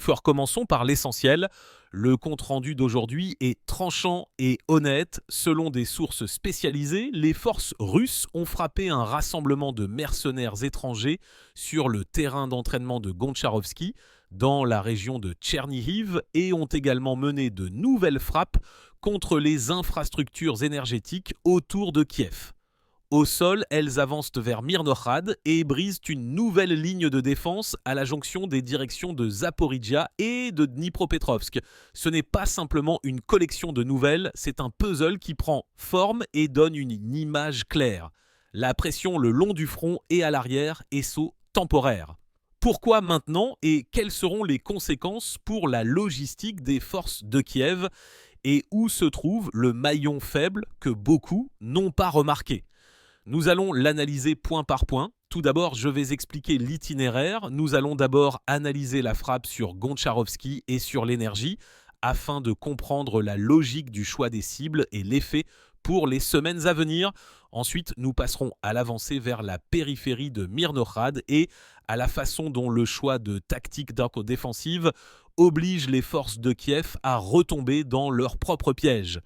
Fort, commençons par l'essentiel. Le compte-rendu d'aujourd'hui est tranchant et honnête. Selon des sources spécialisées, les forces russes ont frappé un rassemblement de mercenaires étrangers sur le terrain d'entraînement de Gontcharovski, dans la région de Tchernihiv, et ont également mené de nouvelles frappes contre les infrastructures énergétiques autour de Kiev. Au sol, elles avancent vers Myrnohrad et brisent une nouvelle ligne de défense à la jonction des directions de Zaporijia et de Dnipropetrovsk. Ce n'est pas simplement une collection de nouvelles, c'est un puzzle qui prend forme et donne une image claire. La pression le long du front et à l'arrière est saut temporaire. Pourquoi maintenant et quelles seront les conséquences pour la logistique des forces de Kiev et où se trouve le maillon faible que beaucoup n'ont pas remarqué? Nous allons l'analyser point par point. Tout d'abord, je vais expliquer l'itinéraire. Nous allons d'abord analyser la frappe sur Gontcharovski et sur l'énergie afin de comprendre la logique du choix des cibles et l'effet pour les semaines à venir. Ensuite, nous passerons à l'avancée vers la périphérie de Myrnohrad et à la façon dont le choix de tactique défensive oblige les forces de Kiev à retomber dans leur propre piège.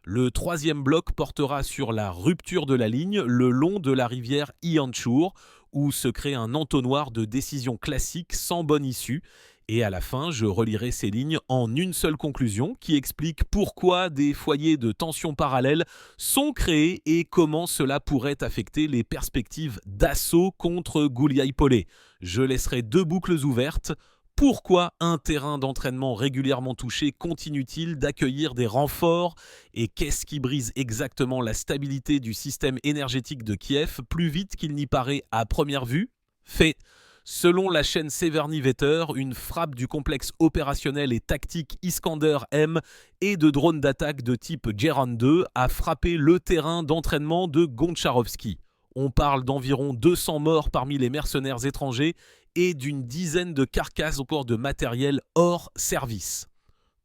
Le troisième bloc portera sur la rupture de la ligne le long de la rivière Ianchour, où se crée un entonnoir de décisions classiques sans bonne issue. Et à la fin, je relirai ces lignes en une seule conclusion qui explique pourquoi des foyers de tension parallèles sont créés et comment cela pourrait affecter les perspectives d'assaut contre Gouliaï-Polé. Je laisserai deux boucles ouvertes. Pourquoi un terrain d'entraînement régulièrement touché continue-t-il d'accueillir des renforts? Et qu'est-ce qui brise exactement la stabilité du système énergétique de Kiev plus vite qu'il n'y paraît à première vue? Fait. Selon la chaîne Severny Vetter, une frappe du complexe opérationnel et tactique Iskander-M et de drones d'attaque de type Geran 2 a frappé le terrain d'entraînement de Gontcharovski. On parle d'environ 200 morts parmi les mercenaires étrangers et d'une dizaine de carcasses au port de matériel hors service.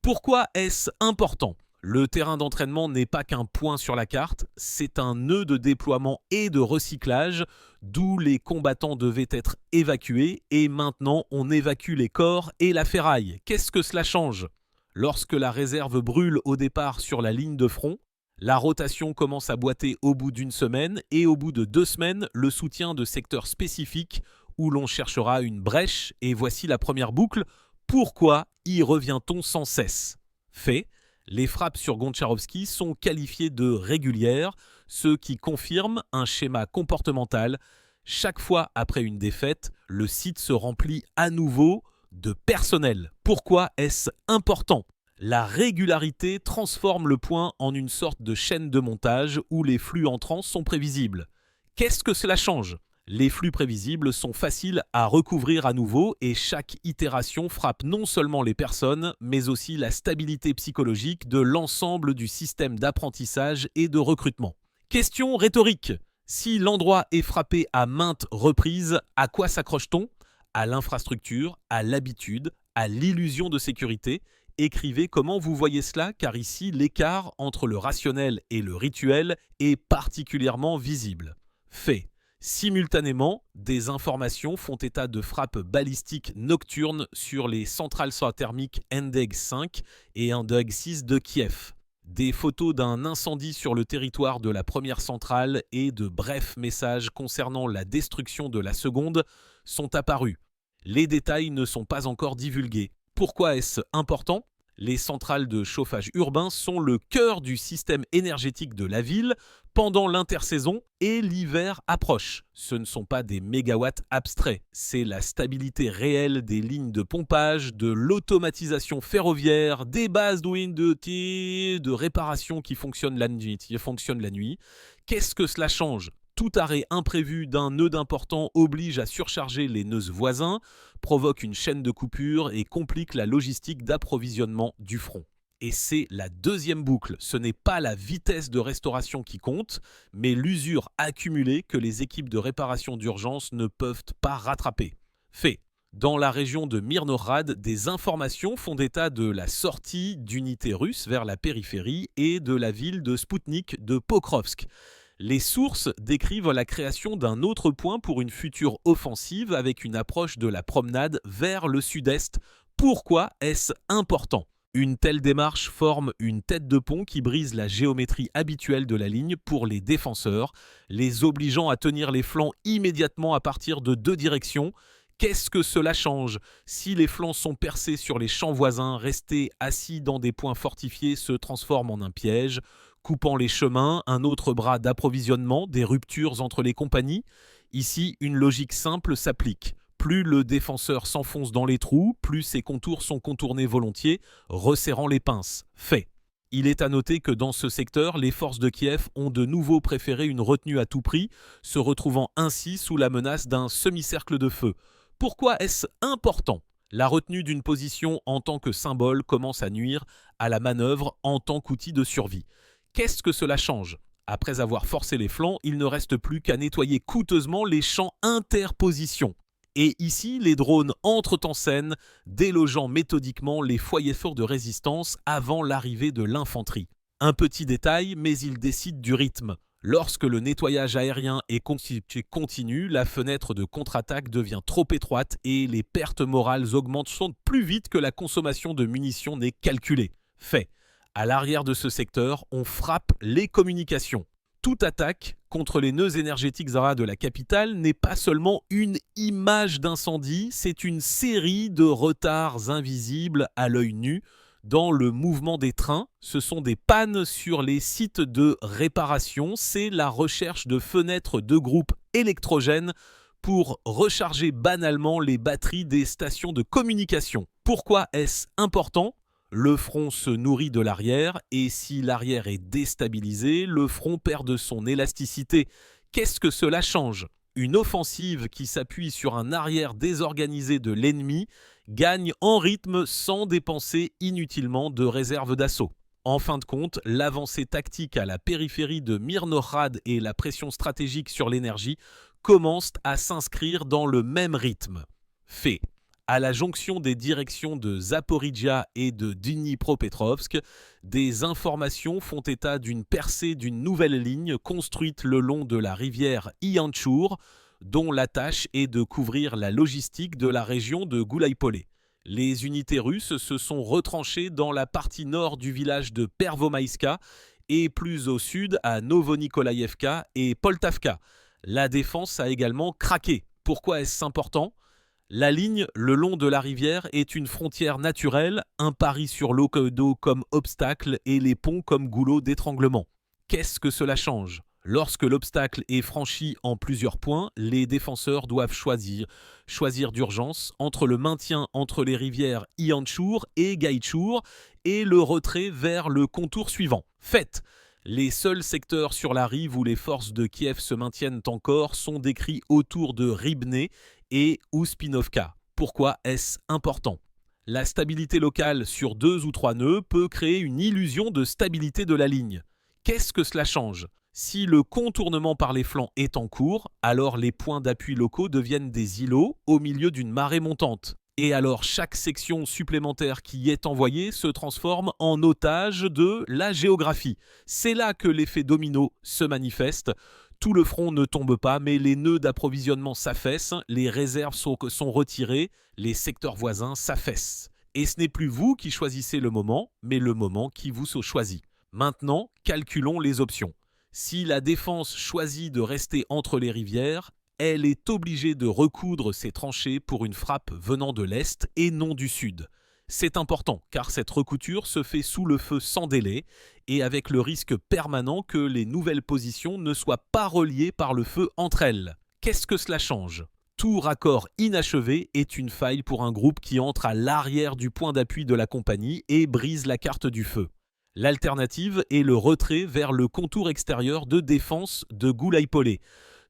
Pourquoi est-ce important ? Le terrain d'entraînement n'est pas qu'un point sur la carte, c'est un nœud de déploiement et de recyclage, d'où les combattants devaient être évacués, et maintenant on évacue les corps et la ferraille. Qu'est-ce que cela change ? Lorsque la réserve brûle au départ sur la ligne de front, la rotation commence à boiter au bout d'une semaine, et au bout de 2 semaines, le soutien de secteurs spécifiques où l'on cherchera une brèche, et voici la première boucle. Pourquoi y revient-on sans cesse ? Fait. Les frappes sur Gontcharovski sont qualifiées de régulières, ce qui confirme un schéma comportemental. Chaque fois après une défaite, le site se remplit à nouveau de personnel. Pourquoi est-ce important ? La régularité transforme le point en une sorte de chaîne de montage où les flux entrants sont prévisibles. Qu'est-ce que cela change ? Les flux prévisibles sont faciles à recouvrir à nouveau et chaque itération frappe non seulement les personnes, mais aussi la stabilité psychologique de l'ensemble du système d'apprentissage et de recrutement. Question rhétorique. Si l'endroit est frappé à maintes reprises, à quoi s'accroche-t-on ? À l'infrastructure, à l'habitude, à l'illusion de sécurité. Écrivez comment vous voyez cela, car ici, l'écart entre le rationnel et le rituel est particulièrement visible. Fait. Simultanément, des informations font état de frappes balistiques nocturnes sur les centrales thermiques Endeg 5 et Endeg 6 de Kiev. Des photos d'un incendie sur le territoire de la première centrale et de brefs messages concernant la destruction de la seconde sont apparus. Les détails ne sont pas encore divulgués. Pourquoi est-ce important ? Les centrales de chauffage urbain sont le cœur du système énergétique de la ville pendant l'intersaison et l'hiver approche. Ce ne sont pas des mégawatts abstraits, c'est la stabilité réelle des lignes de pompage, de l'automatisation ferroviaire, des bases de réparation qui fonctionnent la nuit. Qu'est-ce que cela change ? Tout arrêt imprévu d'un nœud important oblige à surcharger les nœuds voisins, provoque une chaîne de coupures et complique la logistique d'approvisionnement du front. Et c'est la deuxième boucle. Ce n'est pas la vitesse de restauration qui compte, mais l'usure accumulée que les équipes de réparation d'urgence ne peuvent pas rattraper. Fait. Dans la région de Myrnohrad, des informations font état de la sortie d'unités russes vers la périphérie et de la ville de Spoutnik de Pokrovsk. Les sources décrivent la création d'un autre point pour une future offensive avec une approche de la promenade vers le sud-est Pourquoi est-ce important? Une telle démarche forme une tête de pont qui brise la géométrie habituelle de la ligne pour les défenseurs, les obligeant à tenir les flancs immédiatement à partir de deux directions. Qu'est-ce que cela change? Si les flancs sont percés sur les champs voisins, rester assis dans des points fortifiés se transforme en un piège, coupant les chemins, un autre bras d'approvisionnement, des ruptures entre les compagnies. Ici, une logique simple s'applique. Plus le défenseur s'enfonce dans les trous, plus ses contours sont contournés volontiers, resserrant les pinces. Fait. Il est à noter que dans ce secteur, les forces de Kiev ont de nouveau préféré une retenue à tout prix, se retrouvant ainsi sous la menace d'un semi-cercle de feu. Pourquoi est-ce important? La retenue d'une position en tant que symbole commence à nuire à la manœuvre en tant qu'outil de survie. Qu'est-ce que cela change? Après avoir forcé les flancs, il ne reste plus qu'à nettoyer coûteusement les champs interposition. Et ici, les drones entrent en scène, délogeant méthodiquement les foyers forts de résistance avant l'arrivée de l'infanterie. Un petit détail, mais ils décident du rythme. Lorsque le nettoyage aérien est continu, la fenêtre de contre-attaque devient trop étroite et les pertes morales augmentent plus vite que la consommation de munitions n'est calculée. Fait. À l'arrière de ce secteur, on frappe les communications. Toute attaque contre les nœuds énergétiques Zara de la capitale n'est pas seulement une image d'incendie, c'est une série de retards invisibles à l'œil nu. Dans le mouvement des trains, ce sont des pannes sur les sites de réparation, c'est la recherche de fenêtres de groupes électrogènes pour recharger banalement les batteries des stations de communication. Pourquoi est-ce important ? Le front se nourrit de l'arrière et si l'arrière est déstabilisé, le front perd de son élasticité. Qu'est-ce que cela change? Une offensive qui s'appuie sur un arrière désorganisé de l'ennemi gagne en rythme sans dépenser inutilement de réserve d'assaut. En fin de compte, l'avancée tactique à la périphérie de Myrnohrad et la pression stratégique sur l'énergie commencent à s'inscrire dans le même rythme. Fait. À la jonction des directions de Zaporijia et de Dnipropetrovsk, des informations font état d'une percée d'une nouvelle ligne construite le long de la rivière Iantchour, dont la tâche est de couvrir la logistique de la région de Goulaïpolé. Les unités russes se sont retranchées dans la partie nord du village de Pervomaïska et plus au sud à Novonikolaïevka et Poltavka. La défense a également craqué. Pourquoi est-ce important ? La ligne le long de la rivière est une frontière naturelle, un pari sur l'eau d'eau comme obstacle et les ponts comme goulot d'étranglement. Qu'est-ce que cela change? Lorsque l'obstacle est franchi en plusieurs points, les défenseurs doivent choisir d'urgence entre le maintien entre les rivières Iantchour et Gaïtchour et le retrait vers le contour suivant. Fait. Les seuls secteurs sur la rive où les forces de Kiev se maintiennent encore sont décrits autour de Ribné et Ouspinovka. Pourquoi est-ce important? La stabilité locale sur 2 ou 3 nœuds peut créer une illusion de stabilité de la ligne. Qu'est-ce que cela change? Si le contournement par les flancs est en cours, alors les points d'appui locaux deviennent des îlots au milieu d'une marée montante. Et alors chaque section supplémentaire qui y est envoyée se transforme en otage de la géographie. C'est là que l'effet domino se manifeste. Tout le front ne tombe pas, mais les nœuds d'approvisionnement s'affaissent, les réserves sont retirées, les secteurs voisins s'affaissent. Et ce n'est plus vous qui choisissez le moment, mais le moment qui vous choisit. Maintenant, calculons les options. Si la défense choisit de rester entre les rivières, elle est obligée de recoudre ses tranchées pour une frappe venant de l'est et non du sud. C'est important car cette recouture se fait sous le feu sans délai et avec le risque permanent que les nouvelles positions ne soient pas reliées par le feu entre elles. Qu'est-ce que cela change? Tout raccord inachevé est une faille pour un groupe qui entre à l'arrière du point d'appui de la compagnie et brise la carte du feu. L'alternative est le retrait vers le contour extérieur de défense de Goulaïpolé.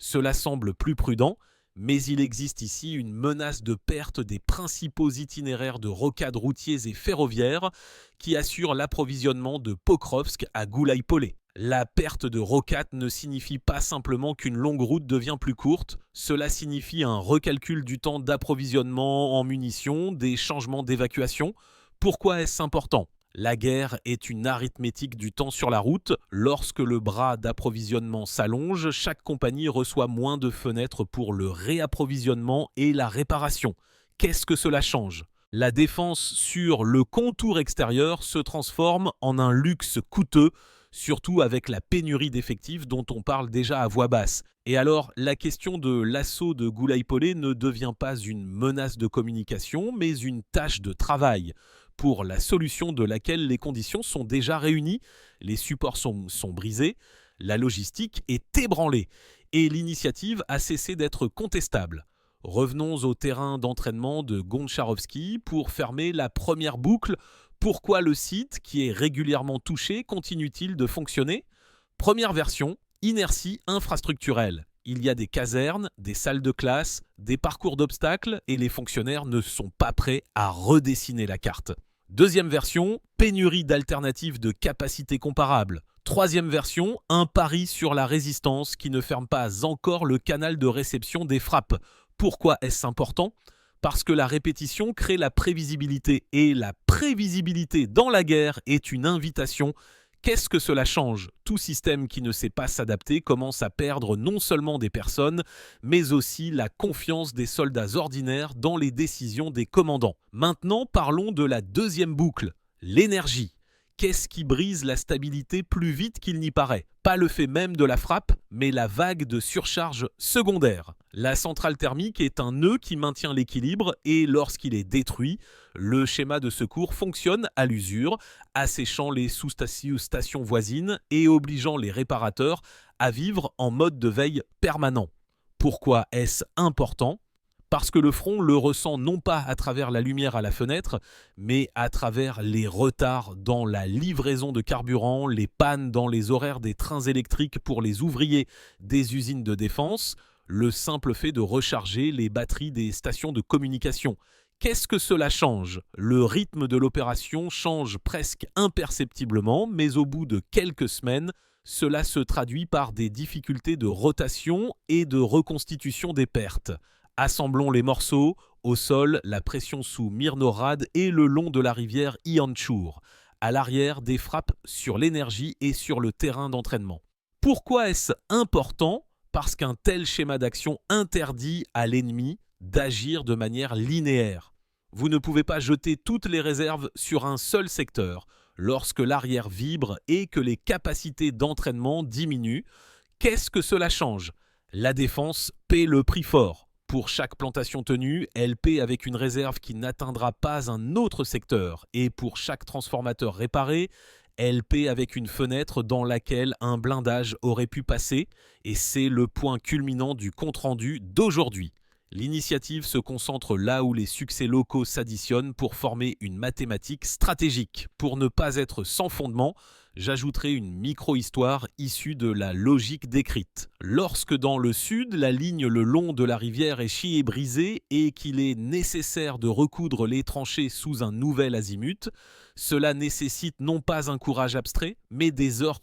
Cela semble plus prudent, mais il existe ici une menace de perte des principaux itinéraires de rocades routiers et ferroviaires qui assurent l'approvisionnement de Pokrovsk à Goulaïpolé. La perte de rocades ne signifie pas simplement qu'une longue route devient plus courte, cela signifie un recalcul du temps d'approvisionnement en munitions, des changements d'évacuation. Pourquoi est-ce important ? La guerre est une arithmétique du temps sur la route. Lorsque le bras d'approvisionnement s'allonge, chaque compagnie reçoit moins de fenêtres pour le réapprovisionnement et la réparation. Qu'est-ce que cela change? La défense sur le contour extérieur se transforme en un luxe coûteux, surtout avec la pénurie d'effectifs dont on parle déjà à voix basse. Et alors, la question de l'assaut de Goulaypolé ne devient pas une menace de communication, mais une tâche de travail, pour la solution de laquelle les conditions sont déjà réunies, les supports sont brisés, la logistique est ébranlée, et l'initiative a cessé d'être contestable. Revenons au terrain d'entraînement de Goncharowski pour fermer la première boucle. Pourquoi le site, qui est régulièrement touché, continue-t-il de fonctionner? Première version, inertie infrastructurelle. Il y a des casernes, des salles de classe, des parcours d'obstacles et les fonctionnaires ne sont pas prêts à redessiner la carte. Deuxième version, pénurie d'alternatives de capacités comparables. Troisième version, un pari sur la résistance qui ne ferme pas encore le canal de réception des frappes. Pourquoi est-ce important? Parce que la répétition crée la prévisibilité et la prévisibilité dans la guerre est une invitation. Qu'est-ce que cela change? Tout système qui ne sait pas s'adapter commence à perdre non seulement des personnes, mais aussi la confiance des soldats ordinaires dans les décisions des commandants. Maintenant, parlons de la deuxième boucle, l'énergie. Qu'est-ce qui brise la stabilité plus vite qu'il n'y paraît? Pas le fait même de la frappe, mais la vague de surcharge secondaire. La centrale thermique est un nœud qui maintient l'équilibre et lorsqu'il est détruit, le schéma de secours fonctionne à l'usure, asséchant les sous-stations voisines et obligeant les réparateurs à vivre en mode de veille permanent. Pourquoi est-ce important? Parce que le front le ressent non pas à travers la lumière à la fenêtre, mais à travers les retards dans la livraison de carburant, les pannes dans les horaires des trains électriques pour les ouvriers des usines de défense, le simple fait de recharger les batteries des stations de communication. Qu'est-ce que cela change? Le rythme de l'opération change presque imperceptiblement, mais au bout de quelques semaines, cela se traduit par des difficultés de rotation et de reconstitution des pertes. Assemblons les morceaux, au sol, la pression sous Myrnorad et le long de la rivière Ianchour. À l'arrière, des frappes sur l'énergie et sur le terrain d'entraînement. Pourquoi est-ce important? Parce qu'un tel schéma d'action interdit à l'ennemi d'agir de manière linéaire. Vous ne pouvez pas jeter toutes les réserves sur un seul secteur. Lorsque l'arrière vibre et que les capacités d'entraînement diminuent, qu'est-ce que cela change? La défense paie le prix fort. Pour chaque plantation tenue, elle paie avec une réserve qui n'atteindra pas un autre secteur. Et pour chaque transformateur réparé, elle paie avec une fenêtre dans laquelle un blindage aurait pu passer. Et c'est le point culminant du compte-rendu d'aujourd'hui. L'initiative se concentre là où les succès locaux s'additionnent pour former une mathématique stratégique. Pour ne pas être sans fondement, j'ajouterai une micro-histoire issue de la logique décrite. Lorsque dans le sud, la ligne le long de la rivière est chiée brisée et qu'il est nécessaire de recoudre les tranchées sous un nouvel azimut, cela nécessite non pas un courage abstrait, mais des heures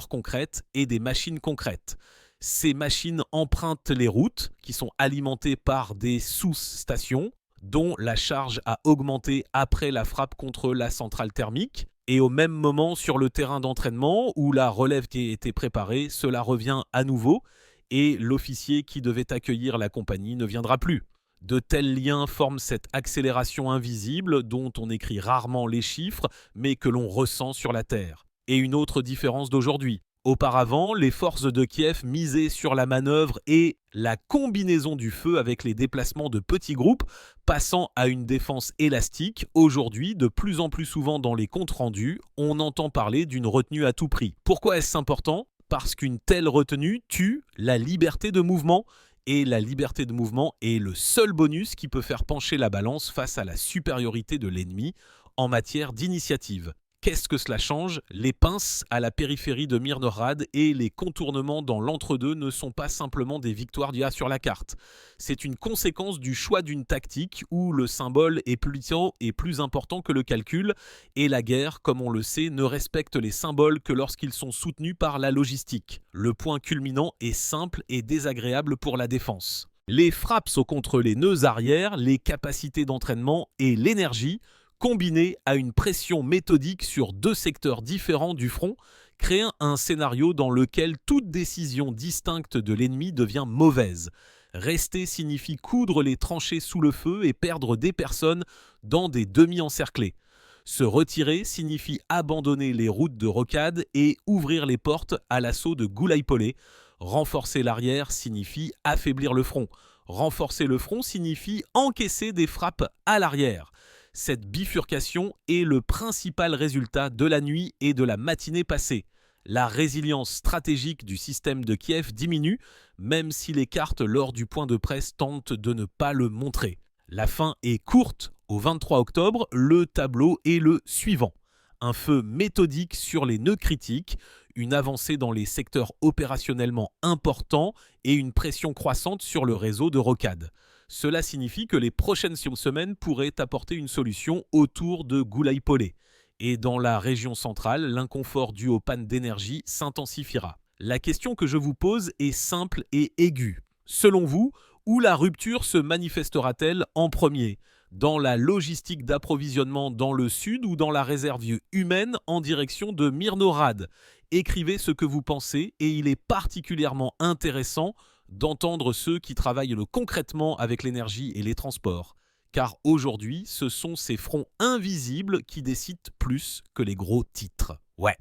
concrètes et des machines concrètes. Ces machines empruntent les routes qui sont alimentées par des sous-stations dont la charge a augmenté après la frappe contre la centrale thermique. Et au même moment, sur le terrain d'entraînement où la relève qui était préparée, cela revient à nouveau et l'officier qui devait accueillir la compagnie ne viendra plus. De tels liens forment cette accélération invisible dont on écrit rarement les chiffres mais que l'on ressent sur la terre. Et une autre différence d'aujourd'hui. Auparavant, les forces de Kiev misaient sur la manœuvre et la combinaison du feu avec les déplacements de petits groupes, passant à une défense élastique. Aujourd'hui, de plus en plus souvent dans les comptes rendus, on entend parler d'une retenue à tout prix. Pourquoi est-ce important? Parce qu'une telle retenue tue la liberté de mouvement. Et la liberté de mouvement est le seul bonus qui peut faire pencher la balance face à la supériorité de l'ennemi en matière d'initiative. Qu'est-ce que cela change? Les pinces à la périphérie de Myrnorad et les contournements dans l'entre-deux ne sont pas simplement des victoires d'IA sur la carte. C'est une conséquence du choix d'une tactique où le symbole est plus important que le calcul et la guerre, comme on le sait, ne respecte les symboles que lorsqu'ils sont soutenus par la logistique. Le point culminant est simple et désagréable pour la défense. Les frappes sont contre les nœuds arrière, les capacités d'entraînement et l'énergie, combiné à une pression méthodique sur deux secteurs différents du front, crée un scénario dans lequel toute décision distincte de l'ennemi devient mauvaise. Rester signifie coudre les tranchées sous le feu et perdre des personnes dans des demi-encerclés. Se retirer signifie abandonner les routes de rocade et ouvrir les portes à l'assaut de Goulaypolé. Renforcer l'arrière signifie affaiblir le front. Renforcer le front signifie encaisser des frappes à l'arrière. Cette bifurcation est le principal résultat de la nuit et de la matinée passée. La résilience stratégique du système de Kiev diminue, même si les cartes lors du point de presse tentent de ne pas le montrer. La fin est courte. Au 23 octobre, le tableau est le suivant. Un feu méthodique sur les nœuds critiques, une avancée dans les secteurs opérationnellement importants et une pression croissante sur le réseau de rocade. Cela signifie que les prochaines semaines pourraient apporter une solution autour de Goulaypolé. Et dans la région centrale, l'inconfort dû aux pannes d'énergie s'intensifiera. La question que je vous pose est simple et aiguë. Selon vous, où la rupture se manifestera-t-elle en premier ? Dans la logistique d'approvisionnement dans le sud ou dans la réserve humaine en direction de Myrnorad ? Écrivez ce que vous pensez et il est particulièrement intéressant d'entendre ceux qui travaillent concrètement avec l'énergie et les transports. Car aujourd'hui, ce sont ces fronts invisibles qui décident plus que les gros titres. Ouais.